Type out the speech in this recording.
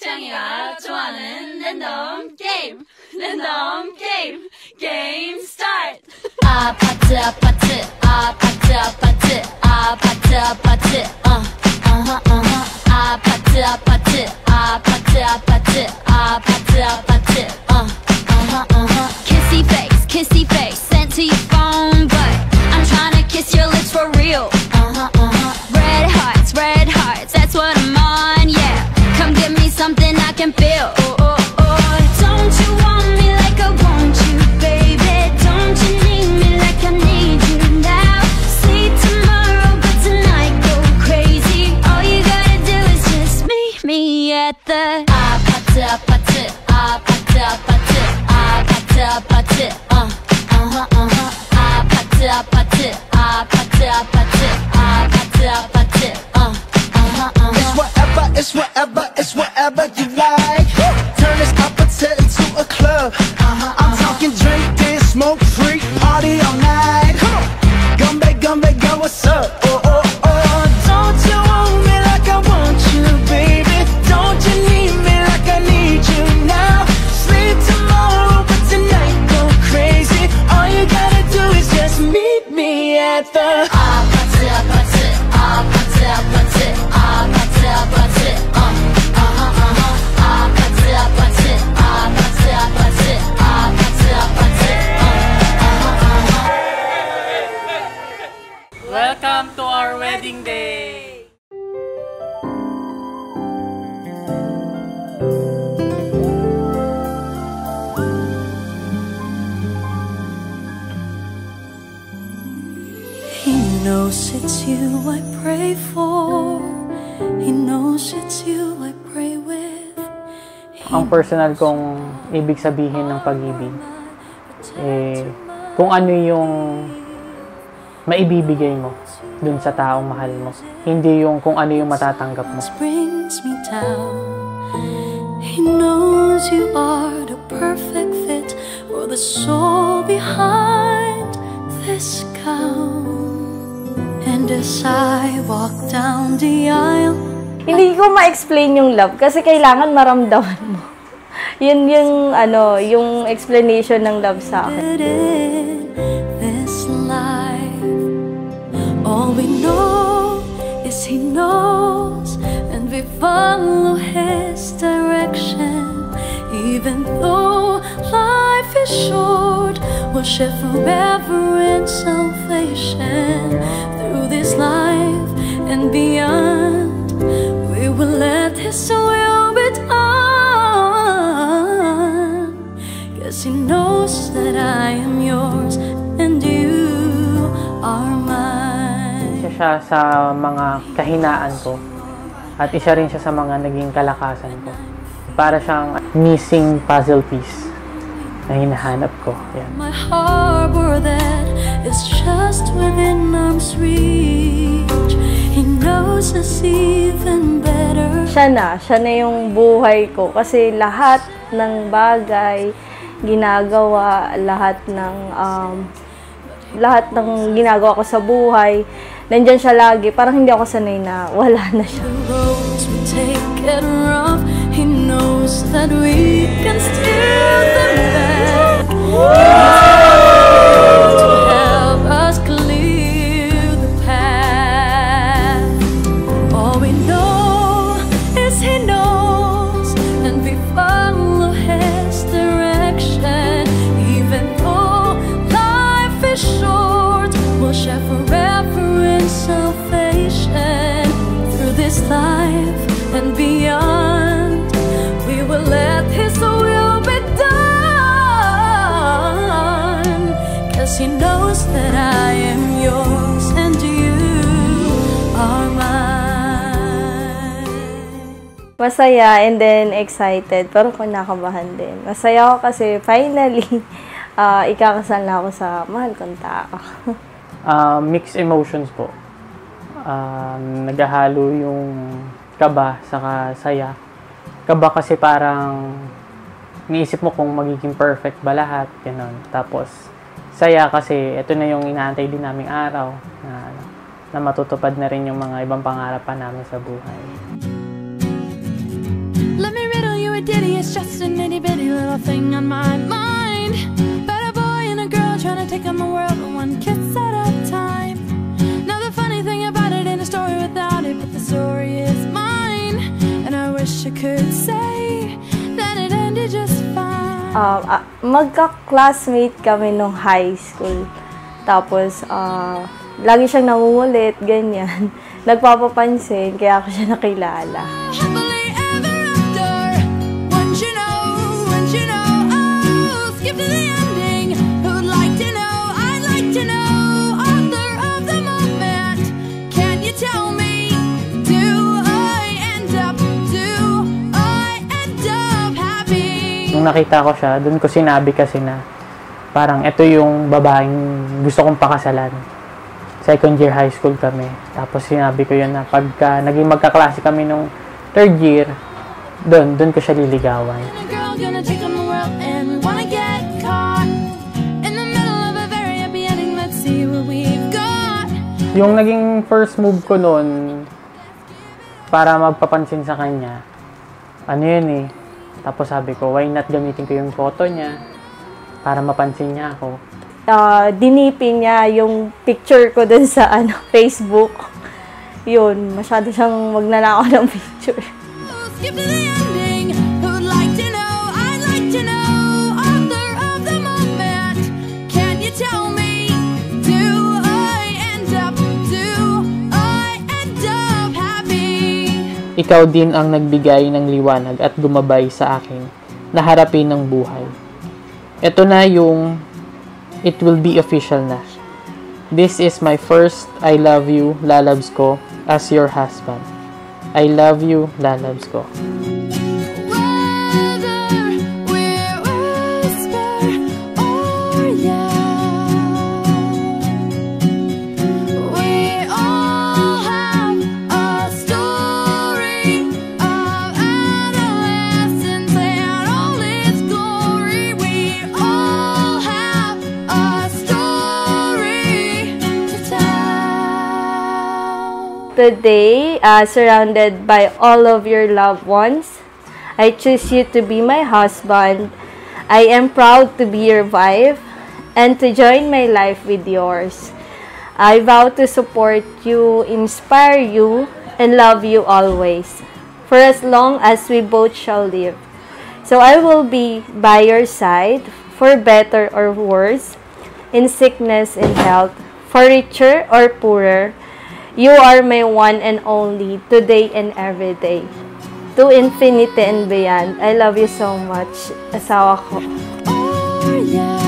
창이가 좋아하는 랜덤 게임 게임 스타트. 아파트 아파트 아파트 아파트 아파트 아파트 아파트 아파트 아파트 아파트 아파트 아파트 kissy face sent to your phone, but I'm trying to kiss your lips for real. Red hearts, that's what I'm on, yeah. Come give me something I can feel. Don't you want me like I want you, baby? Don't you need me like I need you now? Sleep tomorrow, but tonight go crazy. All you gotta do is just meet me at the 아파트 아파트 아파트 아파트 아파트 아파트 아파트 아파트 아파트 아파트 아파트 It's whatever you like. Turn this opposite into a club. I'm talking drink, dance, smoke, freak, party all night. Come back, go, what's up? Don't you want me like I want you, baby? Don't you need me like I need you now? Sleep tomorrow, but tonight go crazy. All you gotta do is just meet me at the 아파트 아파트 아파트 아파트 아파트 아파트 아파트 아파트 아파트 아파트 Welcome to our wedding day! He knows it's you I pray for. He knows it's you I pray with. Ang personal kong ibig sabihin ng pag-ibig, kung ano yung maibibigay mo dun sa taong mahal mo. Hindi yung kung ano yung matatanggap mo. Brings me down. He knows you are the perfect fit for the soul behind this gown. And as I walk down the aisle, hindi ko ma-explain yung love kasi kailangan maramdaman mo. Yun yung explanation ng love sa akin. this life, all we know is He knows, and we follow His direction. Even though life is short, we'll share forever in salvation. Through this life and beyond, we will let His will be done. 'Cause He knows that I am yours and you are mine. Isa siya sa mga kahinaan ko at isa rin siya sa mga naging kalakasan ko. Para siyang missing puzzle piece na hinahanap ko. Yan. My harbor that is just within arm's reach. He knows us even better. Siya na yung buhay ko kasi lahat ng bagay ginagawa, lahat ng ginagawa ko sa buhay, nandyan siya lagi. Parang hindi ako sanay na wala na siya. The roads we take get rough. He knows that we can steer them back. To help us clear the path. All we know is He knows, and we follow His direction. Even though life is short, we'll share forever in salvation. Through this life and beyond, we will let His will be done. 'Cause He knows that I am yours and you are mine. Masaya and then excited, pero kinakabahan din. Masaya ako kasi finally, ikakasal na ako sa mahal kong tao. Mixed emotions po. Naghahalo yung kaba saka saya. Kaba kasi parang iniisip mo kung magiging perfect ba lahat, gano'n. Tapos saya kasi ito na yung inaantay din naming araw na matutupad na rin yung mga ibang pangarapan namin sa buhay. Let me maybe it's just an itty-bitty little thing on my mind. But a boy and a girl trying to take on the world one kiss at a time. Now the funny thing about it ain't a story without it, but the story is mine. And I wish I could say that it ended just fine. Magka-classmate kami nung high school. Tapos, lagi siyang nangungulit, ganyan. Nagpapapansin, kaya ako siya nakilala. Happily ever after. Once you know, oh, skip to the ending. Who'd like to know? I'd like to know. Author of the moment. Can you tell me? Do I end up happy? Nung nakita ko siya, dun ko sinabi kasi na parang ito yung babaeng gusto kong pakasalan. Second year high school kami. Tapos sinabi ko yun na pagka naging magkaklase kami nung third year, doon ko siya liligawan. Yung naging first move ko noon, para magpapansin sa kanya, ano yun eh. Tapos sabi ko, why not gamitin ko yung photo niya para mapansin niya ako. Dinipin niya yung picture ko dun sa Facebook. Yun, masyado siyang magnanakaw ng picture. Skip to the ending. Who'd like to know? I'd like to know. Author of the moment. Can you tell me? Do I end up happy? Ikaw din ang nagbigay ng liwanag at gumabay sa akin na harapin ng buhay. Ito na yung it will be official na. This is my first I love you, lalabs ko, as your husband. I love you, lalabs ko. Today, surrounded by all of your loved ones, I choose you to be my husband. I am proud to be your wife and to join my life with yours. I vow to support you, inspire you, and love you always, for as long as we both shall live. So I will be by your side, for better or worse, in sickness and health, for richer or poorer. You are my one and only, today and every day. To infinity and beyond. I love you so much, asawa ko. Oh, yeah.